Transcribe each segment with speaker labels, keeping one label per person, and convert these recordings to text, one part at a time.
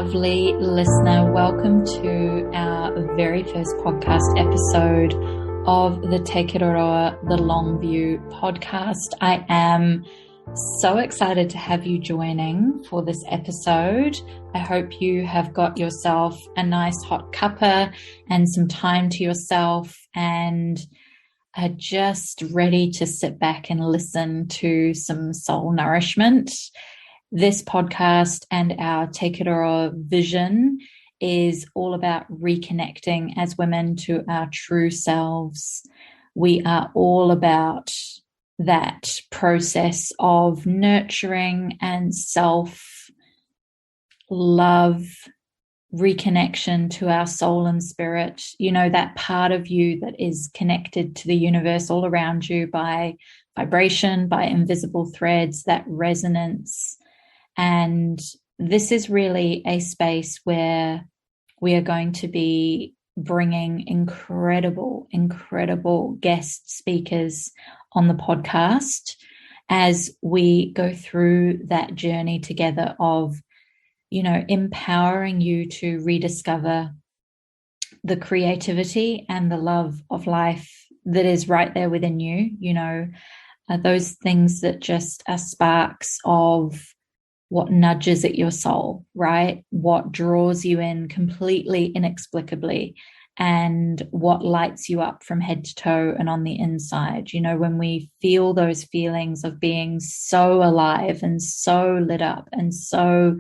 Speaker 1: lovely listener. Welcome to our very first podcast episode of the Teh-kit-eh-roh-ah, the Long View podcast. I am so excited to have you joining for this episode. I hope you have got yourself a nice hot cuppa and some time to yourself and are just ready to sit back and listen to some soul nourishment. This podcast and our Teh-kit-eh-roh vision is all about reconnecting as women to our true selves. We are all about that process of nurturing and self-love, reconnection to our soul and spirit. You know, that part of you that is connected to the universe all around you by vibration, by invisible threads, that resonance. And this is really a space where we are going to be bringing incredible guest speakers on the podcast as we go through that journey together of, you know, empowering you to rediscover the creativity and the love of life that is right there within you. You know, those things that just are sparks of what nudges at your soul, right? What draws you in completely inexplicably and what lights you up from head to toe and on the inside. You know, when we feel those feelings of being so alive and so lit up and so,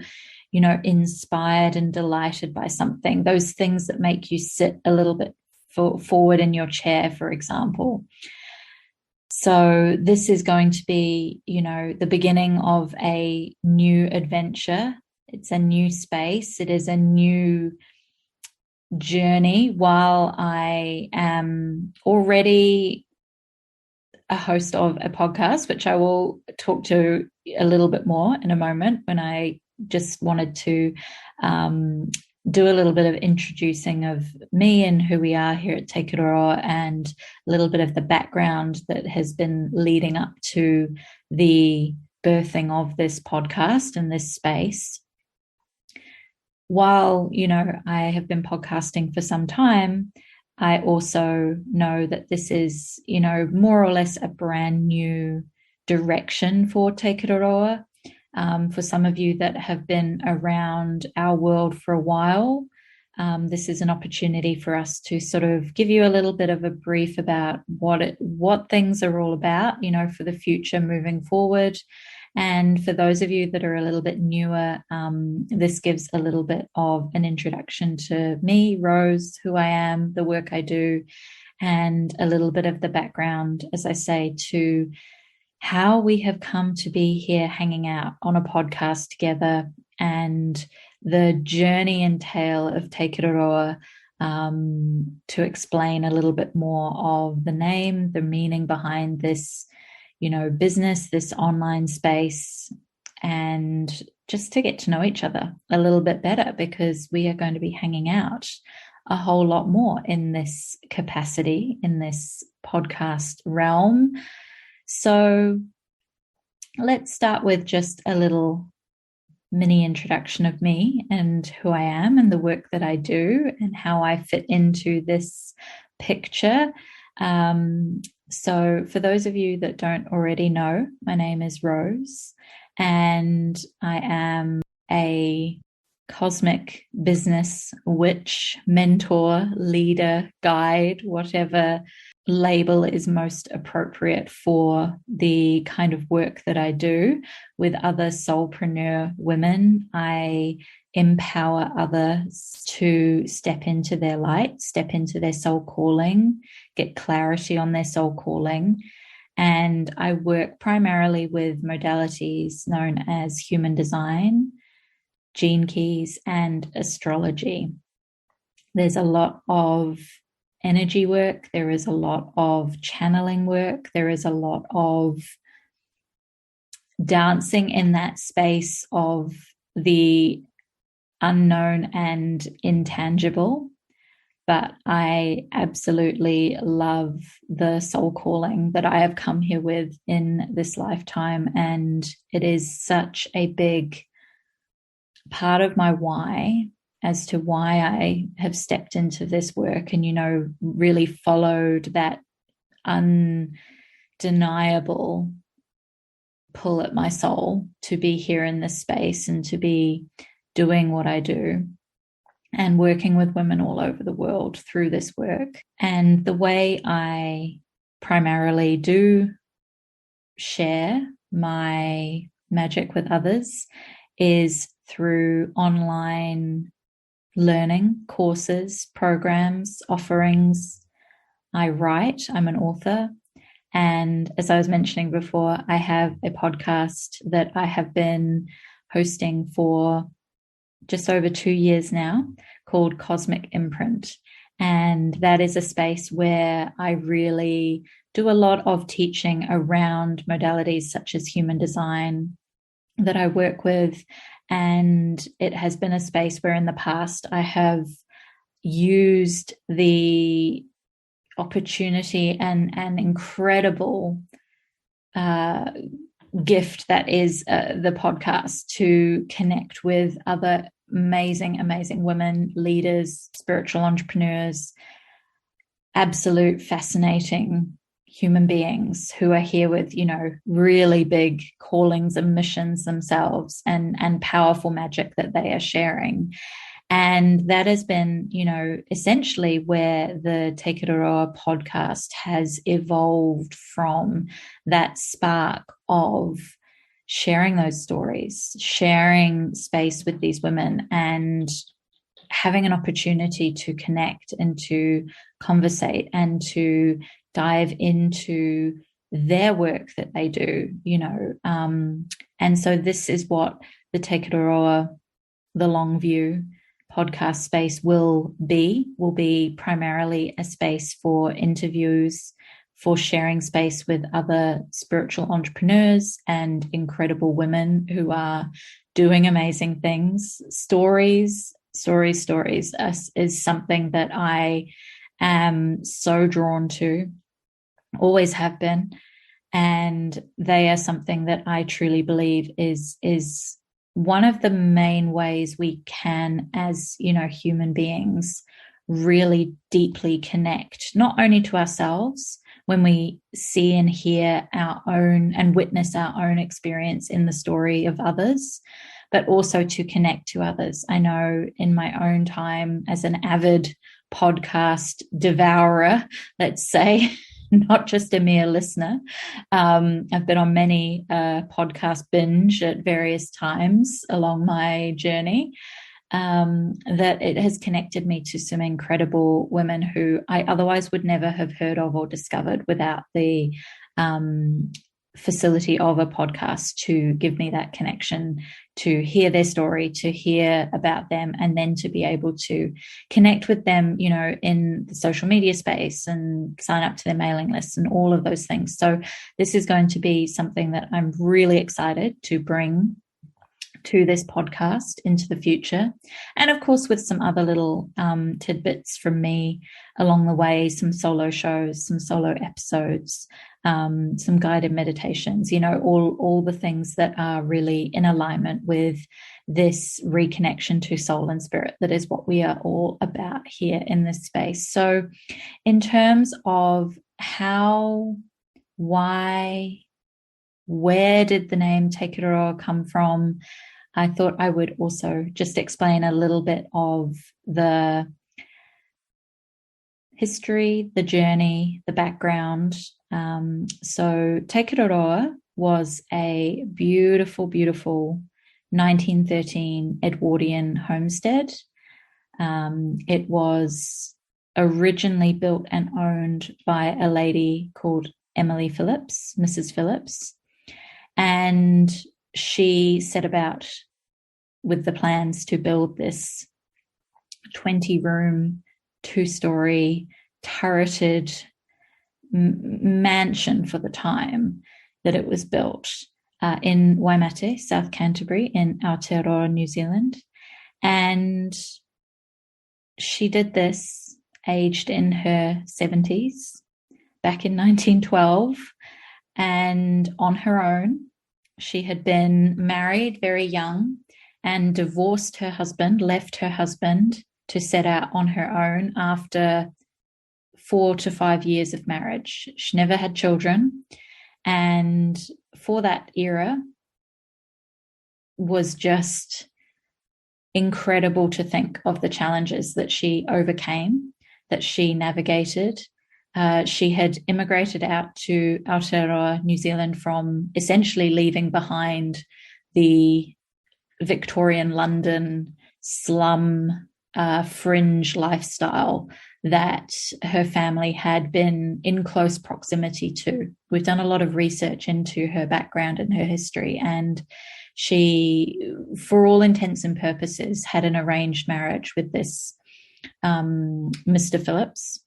Speaker 1: you know, inspired and delighted by something, those things that make you sit a little bit forward in your chair, for example. So this is going to be, you know, the beginning of a new adventure. It's a new space. It is a new journey. While I am already a host of a podcast, which I will talk to a little bit more in a moment, when I just wanted to do a little bit of introducing of me and who we are here at Kiteroa and a little bit of the background that has been leading up to the birthing of this podcast and this space. While, you know, I have been podcasting for some time, I also know that this is, you know, more or less a brand new direction for Kiteroa. For some of you that have been around our world for a while, this is an opportunity for us to sort of give you a little bit of a brief about what things are all about, you know, for the future moving forward. And for those of you that are a little bit newer, this gives a little bit of an introduction to me, Rose, who I am, the work I do, and a little bit of the background, as I say, to how we have come to be here hanging out on a podcast together and the journey and tale of Kiteroa, to explain a little bit more of the name, the meaning behind this, you know, business, this online space, and just to get to know each other a little bit better, because we are going to be hanging out a whole lot more in this capacity, in this podcast realm. So let's start with just a little mini introduction of me and who I am and the work that I do and how I fit into this picture. So for those of you that don't already know, my name is Rose and I am a cosmic business witch, mentor, leader, guide, whatever label is most appropriate for the kind of work that I do with other soulpreneur women. I empower others to step into their light, step into their soul calling, get clarity on their soul calling. And I work primarily with modalities known as human design, gene keys, and astrology. There's a lot of energy work. There is a lot of channeling work. There is a lot of dancing in that space of the unknown and intangible. But I absolutely love the soul calling that I have come here with in this lifetime. And it is such a big part of my why as to why I have stepped into this work and, really followed that undeniable pull at my soul to be here in this space and to be doing what I do and working with women all over the world through this work. And the way I primarily do share my magic with others is through online learning, courses, programs, offerings. I write, I'm an author. And as I was mentioning before, I have a podcast that I have been hosting for just over 2 years now called Cosmic Imprint. And that is a space where I really do a lot of teaching around modalities such as human design that I work with. And it has been a space where in the past I have used the opportunity and incredible gift that is the podcast to connect with other amazing women, leaders, spiritual entrepreneurs, absolute fascinating human beings who are here with, really big callings and missions themselves and powerful magic that they are sharing. And that has been, essentially where the Teh-kit-eh-roh-ah podcast has evolved from, that spark of sharing those stories, sharing space with these women and having an opportunity to connect and to conversate and to dive into their work that they do, and so this is what the Teh-kit-eh-roh-ah, the long view podcast space will be primarily a space for interviews, for sharing space with other spiritual entrepreneurs and incredible women who are doing amazing things. Stories is something that I am so drawn to, always have been, and they are something that I truly believe is one of the main ways we can, as human beings, really deeply connect, not only to ourselves when we see and hear our own and witness our own experience in the story of others, but also to connect to others. I know in my own time as an avid podcast devourer, let's say, not just a mere listener. I've been on many podcast binge at various times along my journey, that it has connected me to some incredible women who I otherwise would never have heard of or discovered without the facility of a podcast to give me that connection, to hear their story, to hear about them, and then to be able to connect with them, in the social media space and sign up to their mailing lists and all of those things. So this is going to be something that I'm really excited to bring to this podcast into the future. And of course, with some other little tidbits from me along the way, some solo shows, some solo episodes, some guided meditations, all the things that are really in alignment with this reconnection to soul and spirit. That is what we are all about here in this space. So in terms of how, why, where did the name Teh-kit-eh-roh-ah come from, I thought I would also just explain a little bit of the history, the journey, the background. So Teh-kit-eh-roh-ah was a beautiful 1913 Edwardian homestead. It was originally built and owned by a lady called Emily Phillips, Mrs. Phillips, and she set about with the plans to build this 20-room, 2-story, turreted mansion for the time that it was built in Waimate, South Canterbury, in Aotearoa, New Zealand. And she did this aged in her 70s back in 1912, and on her own. She had been married very young and divorced her husband, left her husband to set out on her own after 4 to 5 years of marriage. She never had children. And for that era was just incredible to think of the challenges that she overcame, that she navigated. She had immigrated out to Aotearoa, New Zealand, from essentially leaving behind the Victorian London slum fringe lifestyle that her family had been in close proximity to. We've done a lot of research into her background and her history, and she, for all intents and purposes, had an arranged marriage with this Mr. Phillips.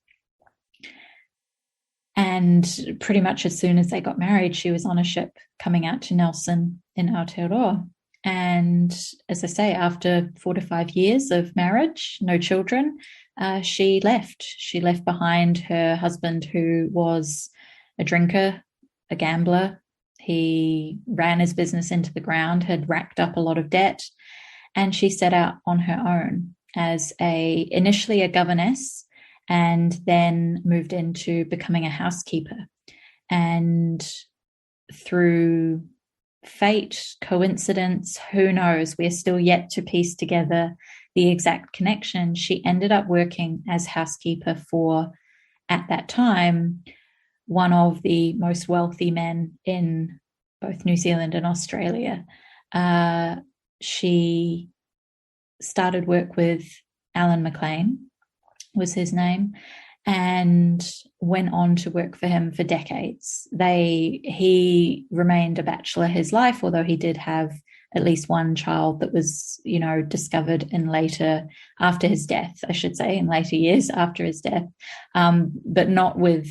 Speaker 1: And pretty much as soon as they got married, she was on a ship coming out to Nelson in Aotearoa. And as I say, after 4 to 5 years of marriage, no children, she left. She left behind her husband, who was a drinker, a gambler. He ran his business into the ground, had racked up a lot of debt, and she set out on her own as initially a governess, and then moved into becoming a housekeeper. And through fate, coincidence, who knows, we're still yet to piece together the exact connection. She ended up working as housekeeper for, at that time, one of the most wealthy men in both New Zealand and Australia. She started work with Alan McLean, was his name, and went on to work for him for decades. He remained a bachelor his life, although he did have at least one child that was, discovered after his death, I should say, in later years after his death, but not with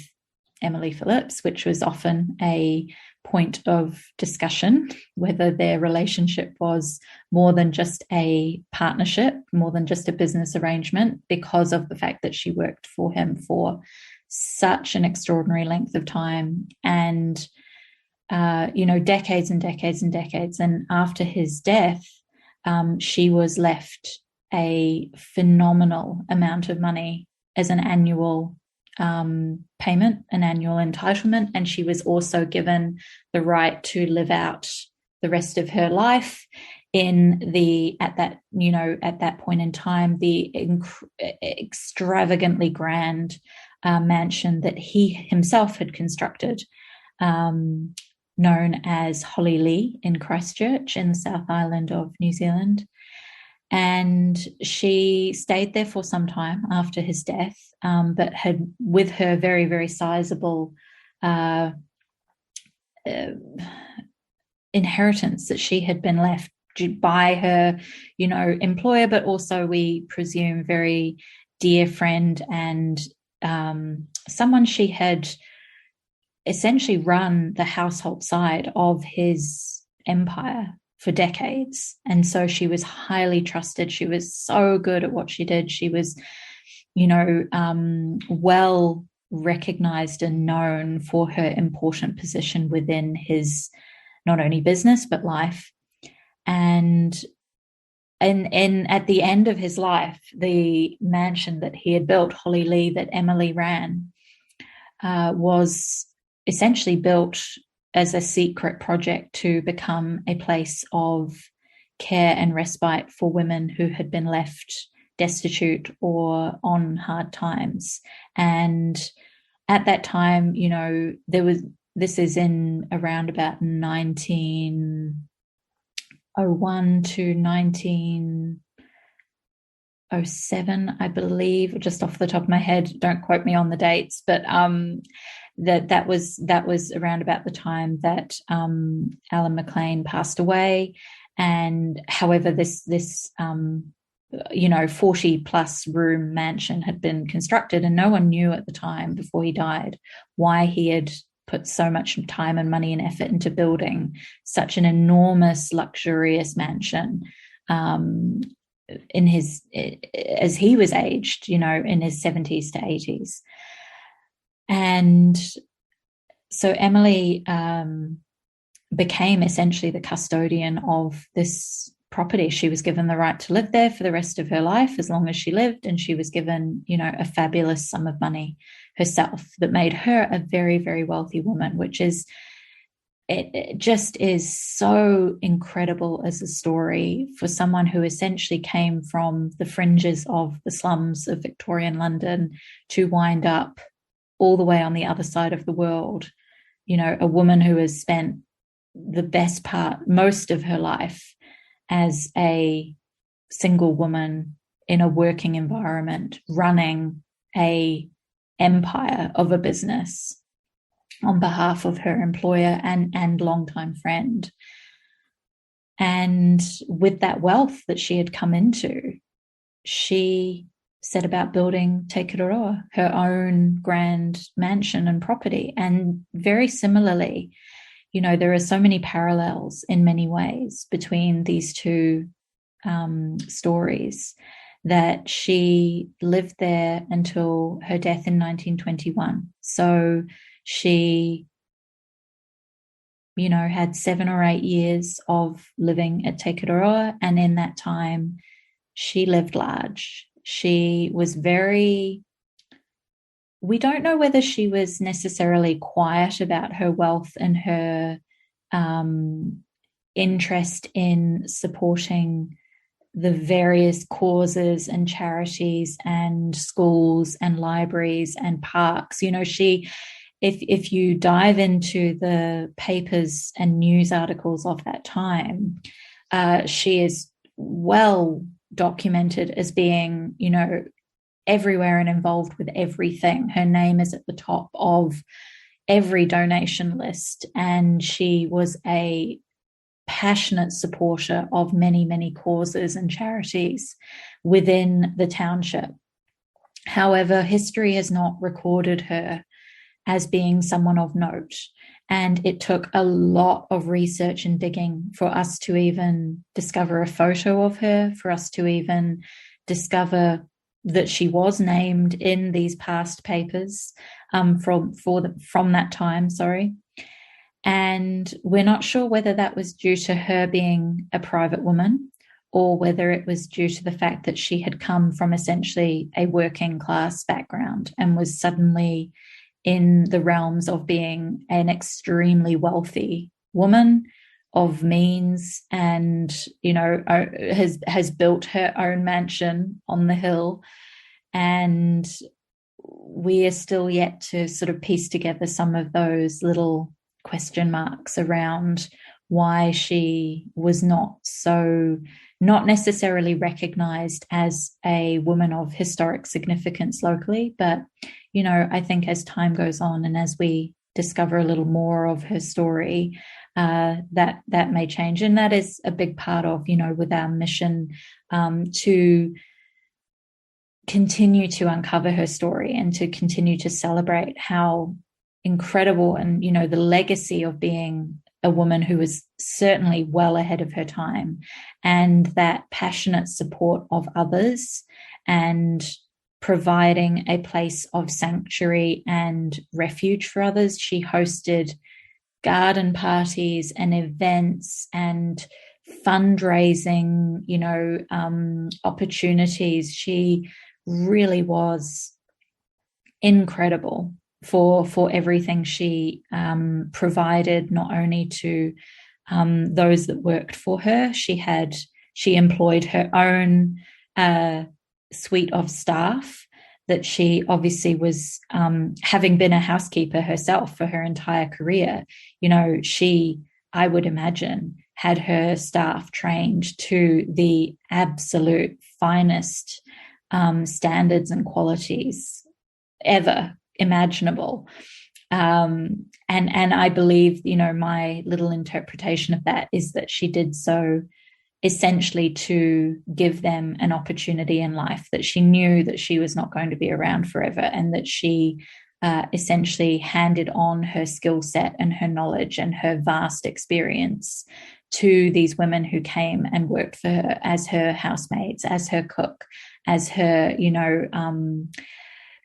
Speaker 1: Emily Phillips, which was often a point of discussion, whether their relationship was more than just a partnership, more than just a business arrangement, because of the fact that she worked for him for such an extraordinary length of time, and decades and decades and decades. And after his death, she was left a phenomenal amount of money as an annual payment, an annual entitlement, and she was also given the right to live out the rest of her life at that point in time, the extravagantly grand mansion that he himself had constructed, known as Holly in Christchurch in the South Island of New Zealand. And she stayed there for some time after his death, but had, with her very, very sizable inheritance that she had been left by her, employer, but also, we presume, very dear friend, and someone she had essentially run the household side of his empire for decades. And so she was highly trusted. She was so good at what she did. She was, well recognized and known for her important position within his not only business but life. And at the end of his life, the mansion that he had built, Holly, that Emily ran, was essentially built as a secret project to become a place of care and respite for women who had been left destitute or on hard times. And at that time, this is in around about 1901 to 1907, I believe, just off the top of my head. Don't quote me on the dates, but that was around about the time that Alan McLean passed away. And however, this 40 plus room mansion had been constructed, and no one knew at the time, before he died, why he had put so much time and money and effort into building such an enormous, luxurious mansion as he was aged, in his 70s to 80s. And so Emily became essentially the custodian of this property. She was given the right to live there for the rest of her life, as long as she lived, and she was given, a fabulous sum of money herself that made her a very, very wealthy woman, which is, it just is so incredible as a story for someone who essentially came from the fringes of the slums of Victorian London to wind up all the way on the other side of the world. A woman who has spent the best part, most of her life, as a single woman in a working environment, running a empire of a business on behalf of her employer and longtime friend. And with that wealth that she had come into, she set about building Kiteroa, her own grand mansion and property. And very similarly, there are so many parallels in many ways between these two stories, that she lived there until her death in 1921. So she, had 7 or 8 years of living at Kiteroa, and in that time, she lived large. She was we don't know whether she was necessarily quiet about her wealth and her interest in supporting the various causes and charities and schools and libraries and parks. If you dive into the papers and news articles of that time, she is well documented as being, everywhere and involved with everything. Her name is at the top of every donation list, and she was a passionate supporter of many, many causes and charities within the township. However, history has not recorded her as being someone of note, and it took a lot of research and digging for us to even discover a photo of her, for us to even discover that she was named in these past papers from that time. And we're not sure whether that was due to her being a private woman, or whether it was due to the fact that she had come from essentially a working class background and was suddenly in the realms of being an extremely wealthy woman of means, and has built her own mansion on the hill. And we are still yet to sort of piece together some of those little question marks around why she was not necessarily recognized as a woman of historic significance locally. But I think as time goes on and as we discover a little more of her story, that may change. And that is a big part of, with our mission to continue to uncover her story and to continue to celebrate how incredible and, the legacy of being a woman who was certainly well ahead of her time, and that passionate support of others and providing a place of sanctuary and refuge for others. She hosted garden parties and events and fundraising, opportunities. She really was incredible for everything she provided, not only to those that worked for her. She employed her own suite of staff that she obviously was, having been a housekeeper herself for her entire career. She, I would imagine, had her staff trained to the absolute finest standards and qualities ever imaginable. And I believe, my little interpretation of that is that she did so essentially to give them an opportunity in life, that she knew that she was not going to be around forever, and that she essentially handed on her skill set and her knowledge and her vast experience to these women who came and worked for her as her housemaids, as her cook, as her,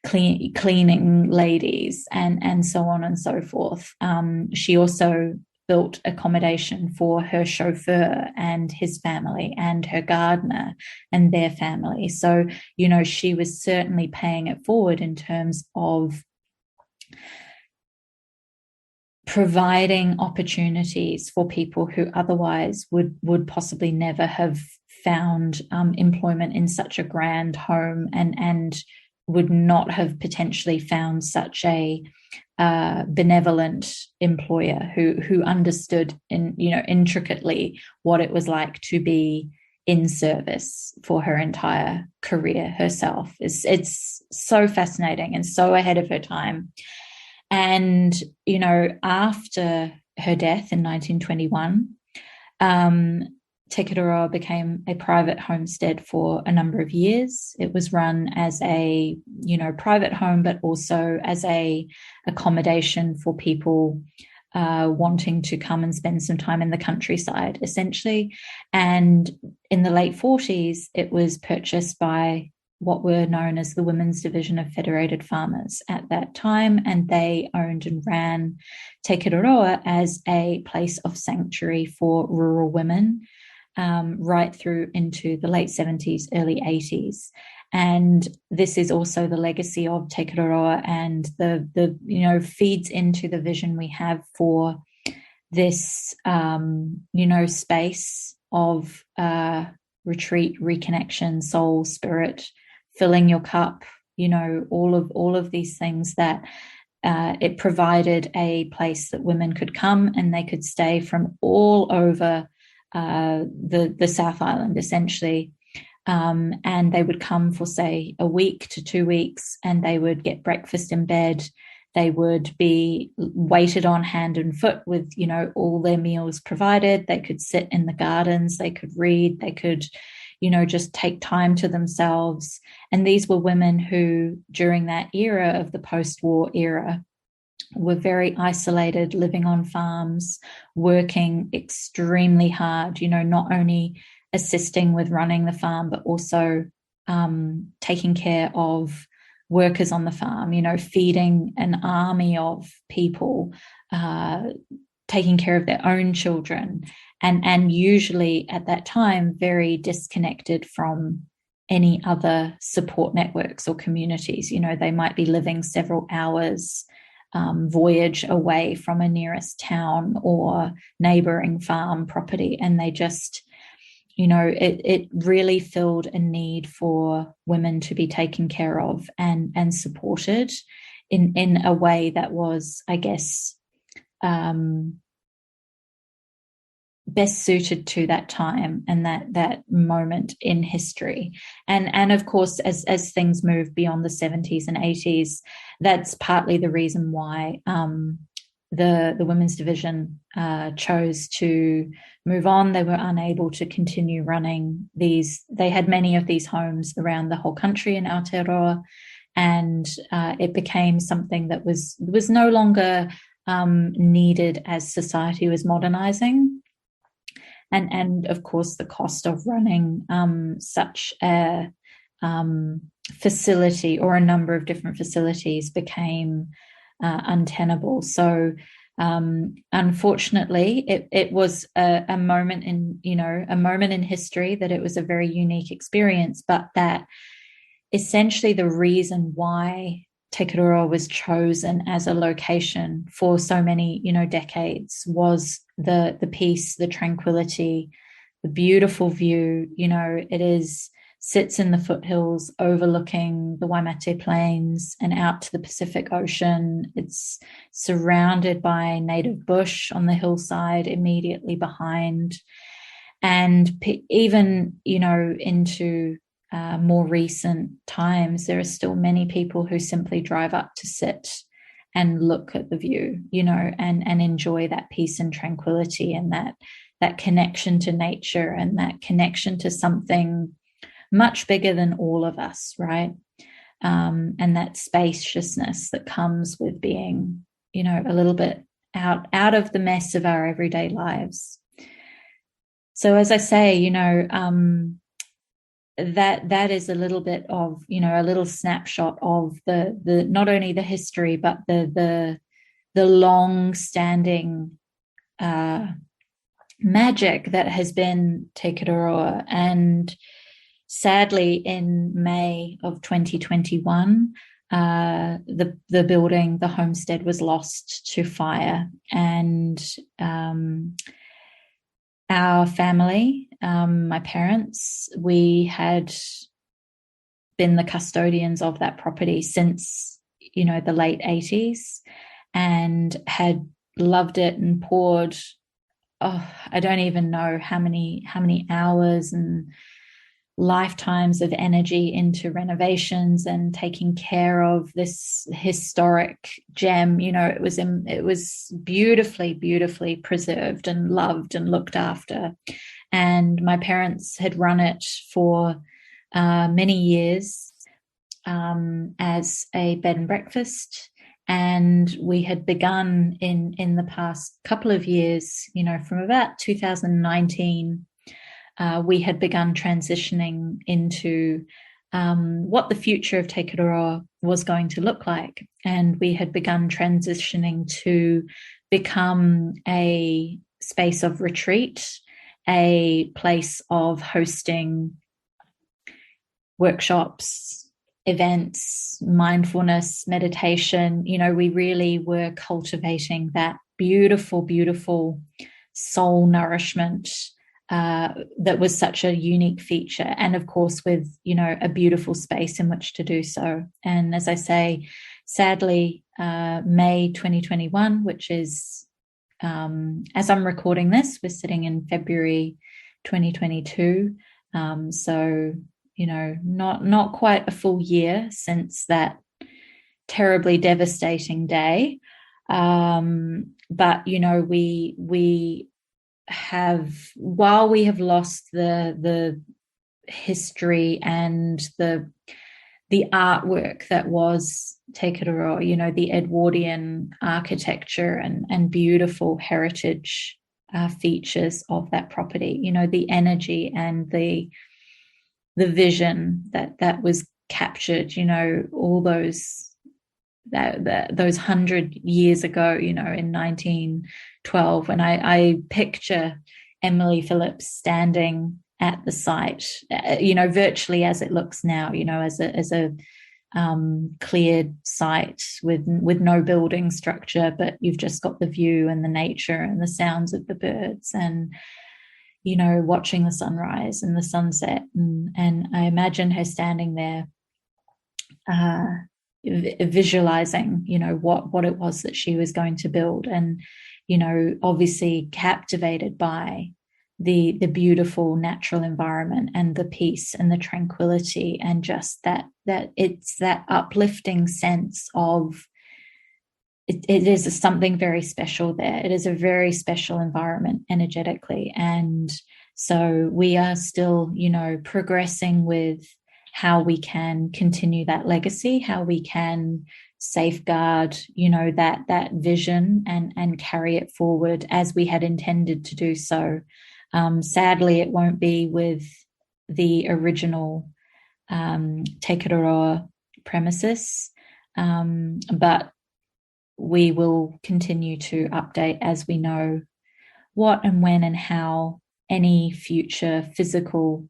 Speaker 1: cleaning ladies, and so on and so forth. She also built accommodation for her chauffeur and his family and her gardener and their family. So, she was certainly paying it forward in terms of providing opportunities for people who otherwise would possibly never have found employment in such a grand home, and would not have potentially found such a benevolent employer who understood intricately what it was like to be in service for her entire career herself. It's so fascinating and so ahead of her time. And, after her death in 1921, Kiteroa became a private homestead for a number of years. It was run as a, private home, but also as a accommodation for people wanting to come and spend some time in the countryside, essentially. And in the late 40s, it was purchased by what were known as the Women's Division of Federated Farmers at that time, and they owned and ran Kiteroa as a place of sanctuary for rural women, right through into the late 70s, early 80s. And this is also the legacy of Kiteroa, and the feeds into the vision we have for this space of retreat, reconnection, soul, spirit, filling your cup, all of these things that it provided a place that women could come and they could stay from all over the South Island, essentially. And they would come for, say, a week to 2 weeks, and they would get breakfast in bed. They would be waited on hand and foot with, all their meals provided. They could sit in the gardens. They could read. They could, just take time to themselves. And these were women who, during that era of the post-war era, were very isolated, living on farms, working extremely hard, not only assisting with running the farm, but also taking care of workers on the farm, feeding an army of people, taking care of their own children, and usually at that time very disconnected from any other support networks or communities. They might be living several hours voyage away from a nearest town or neighboring farm property, and they just, it really filled a need for women to be taken care of and supported in a way that was, I guess, best suited to that time and that moment in history. And of course, as things move beyond the 70s and 80s, that's partly the reason why the women's division chose to move on. They were unable to continue running these. They had many of these homes around the whole country in Aotearoa, and it became something that was no longer needed as society was modernizing. And of course, the cost of running such a facility or a number of different facilities became untenable. So unfortunately, it was a moment in history that it was a very unique experience, but that essentially the reason why Kiteroa was chosen as a location for so many, decades was the peace, the tranquility, the beautiful view. It sits in the foothills overlooking the Waimate Plains and out to the Pacific Ocean. It's surrounded by native bush on the hillside immediately behind. And even, into more recent times, there are still many people who simply drive up to sit and look at the view, and enjoy that peace and tranquility and that connection to nature and that connection to something much bigger than all of us, right? And that spaciousness that comes with being, a little bit out of the mess of our everyday lives. So as I say, that is a little bit of, a little snapshot of the not only the history, but the long standing magic that has been teh-kit-eh-roh-ah. And sadly, in May of 2021, the building, the homestead, was lost to fire, and our family, my parents, we had been the custodians of that property since, the late 80s, and had loved it and poured, I don't even know how many hours and lifetimes of energy into renovations and taking care of this historic gem. It was beautifully preserved and loved and looked after. And my parents had run it for many years as a bed and breakfast. And we had begun in the past couple of years, from about 2019, we had begun transitioning into what the future of teh-kit-eh-roh-ah was going to look like. And we had begun transitioning to become a space of retreat, a place of hosting workshops, events, mindfulness, meditation. We really were cultivating that beautiful soul nourishment that was such a unique feature, and of course with a beautiful space in which to do so. And as I say, sadly, May 2021, which is as I'm recording this, we're sitting in February 2022, so not quite a full year since that terribly devastating day, but we have, while we have lost the history and the artwork that was teh-kit-eh-roh-ah, the Edwardian architecture and beautiful heritage features of that property, the energy and the vision that was captured, all those 100 years ago, in 1912, when I picture Emily Phillips standing at the site, virtually as it looks now, as a cleared site with no building structure, but you've just got the view and the nature and the sounds of the birds, and watching the sunrise and the sunset, and I imagine her standing there visualizing what it was that she was going to build, and obviously captivated by the beautiful natural environment and the peace and the tranquility, and just that it's that uplifting sense of it is something very special there. It is a very special environment energetically. And so we are still, progressing with how we can continue that legacy, how we can safeguard, that vision and carry it forward as we had intended to do so. Sadly, it won't be with the original teh-kit-eh-roh-ah premises, but we will continue to update as we know what and when and how any future physical,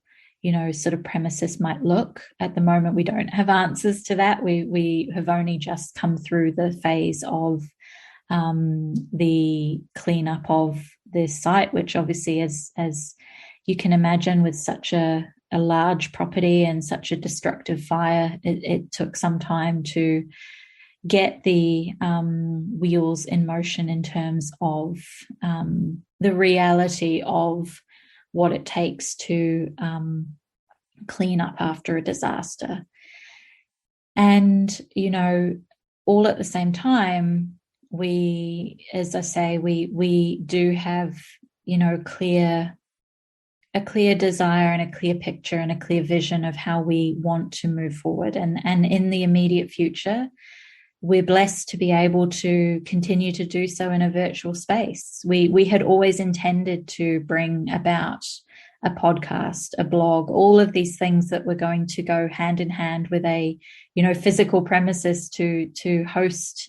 Speaker 1: sort of premises might look. At the moment, we don't have answers to that. We have only just come through the phase of the cleanup of this site, which obviously, as you can imagine, with such a large property and such a destructive fire, it took some time to get the wheels in motion in terms of the reality of what it takes to clean up after a disaster. And, all at the same time, we, as I say, we do have, a clear desire and a clear picture and a clear vision of how we want to move forward. And in the immediate future, we're blessed to be able to continue to do so in a virtual space. We had always intended to bring about a podcast, a blog, all of these things that were going to go hand in hand with a, physical premises to host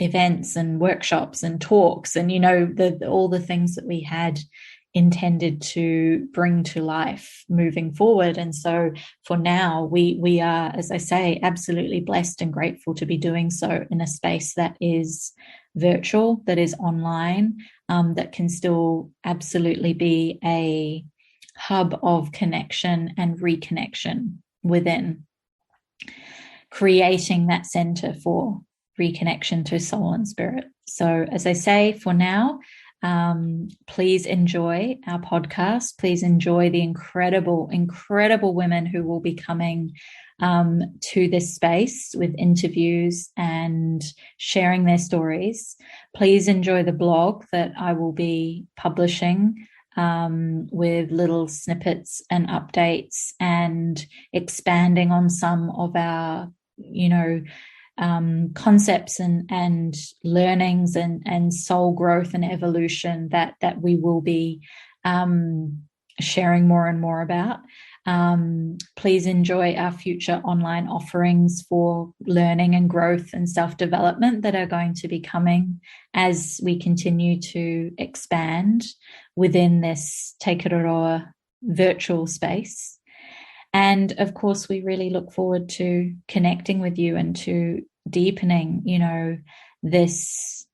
Speaker 1: events and workshops and talks and, all the things that we had intended to bring to life moving forward. And so for now, we are, as I say, absolutely blessed and grateful to be doing so in a space that is virtual, that is online, that can still absolutely be a hub of connection and reconnection within, creating that center for reconnection to soul and spirit. So as I say, for now, please enjoy our podcast. Please enjoy the incredible women who will be coming to this space with interviews and sharing their stories. Please enjoy the blog that I will be publishing with little snippets and updates and expanding on some of our, concepts and learnings and soul growth and evolution that we will be sharing more and more about. Please enjoy our future online offerings for learning and growth and self-development that are going to be coming as we continue to expand within this Kiteroa virtual space. And of course, we really look forward to connecting with you and to deepening, this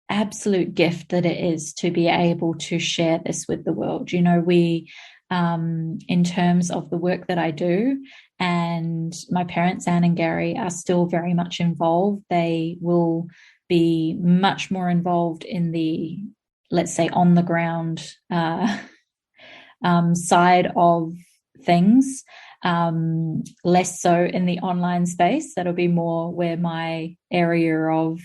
Speaker 1: absolute gift that it is to be able to share this with the world. We, in terms of the work that I do, and my parents, Anne and Gary, are still very much involved. They will be much more involved in the, let's say, on the ground side of things, less so in the online space. That'll be more where my area of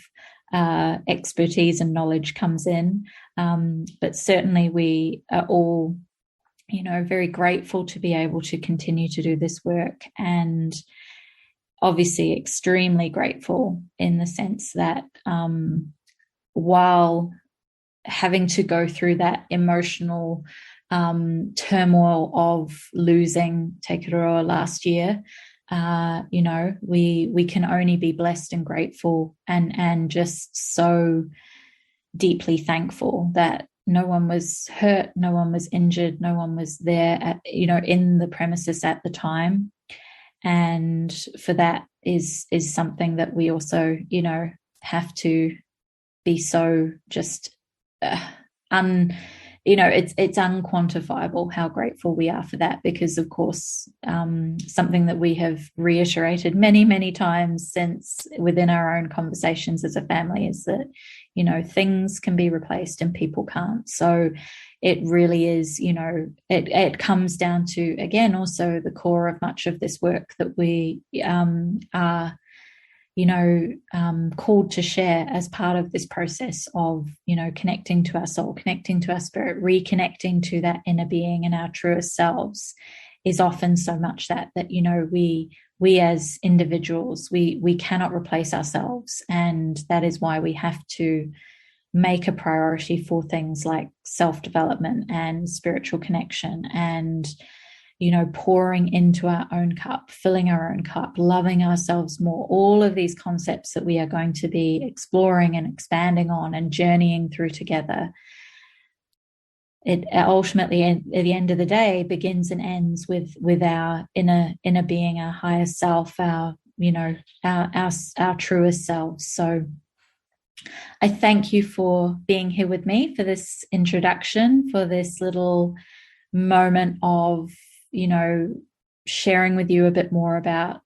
Speaker 1: expertise and knowledge comes in. But certainly we are all, very grateful to be able to continue to do this work, and obviously extremely grateful in the sense that while having to go through that emotional turmoil of losing Kiteroa last year, we can only be blessed and grateful and just so deeply thankful that no one was hurt, no one was injured, no one was there in the premises at the time. And for that is something that we also, have to be so just it's unquantifiable how grateful we are for that, because of course something that we have reiterated many, many times since within our own conversations as a family is that, things can be replaced and people can't. So it really is, it comes down to, again, also the core of much of this work that we are called to share as part of this process of, connecting to our soul, connecting to our spirit, reconnecting to that inner being and our truest selves, is often so much that we as individuals, we cannot replace ourselves. And that is why we have to make a priority for things like self-development and spiritual connection and pouring into our own cup, filling our own cup, loving ourselves more, all of these concepts that we are going to be exploring and expanding on and journeying through together. It ultimately, at the end of the day, begins and ends with our inner being, our higher self, our truest selves. So I thank you for being here with me for this introduction, for this little moment of sharing with you a bit more about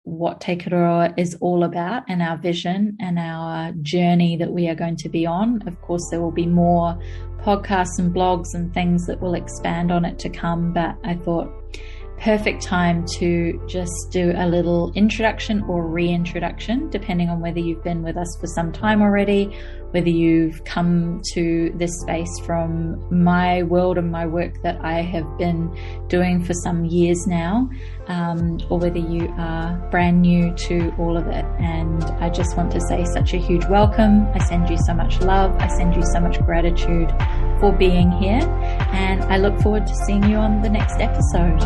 Speaker 1: what Kiteroa is all about and our vision and our journey that we are going to be on. Of course, there will be more podcasts and blogs and things that will expand on it to come, but I thought perfect time to just do a little introduction or reintroduction, depending on whether you've been with us for some time already, whether you've come to this space from my world and my work that I have been doing for some years now, or whether you are brand new to all of it. And I just want to say such a huge welcome. I send you so much love. I send you so much gratitude for being here. And I look forward to seeing you on the next episode.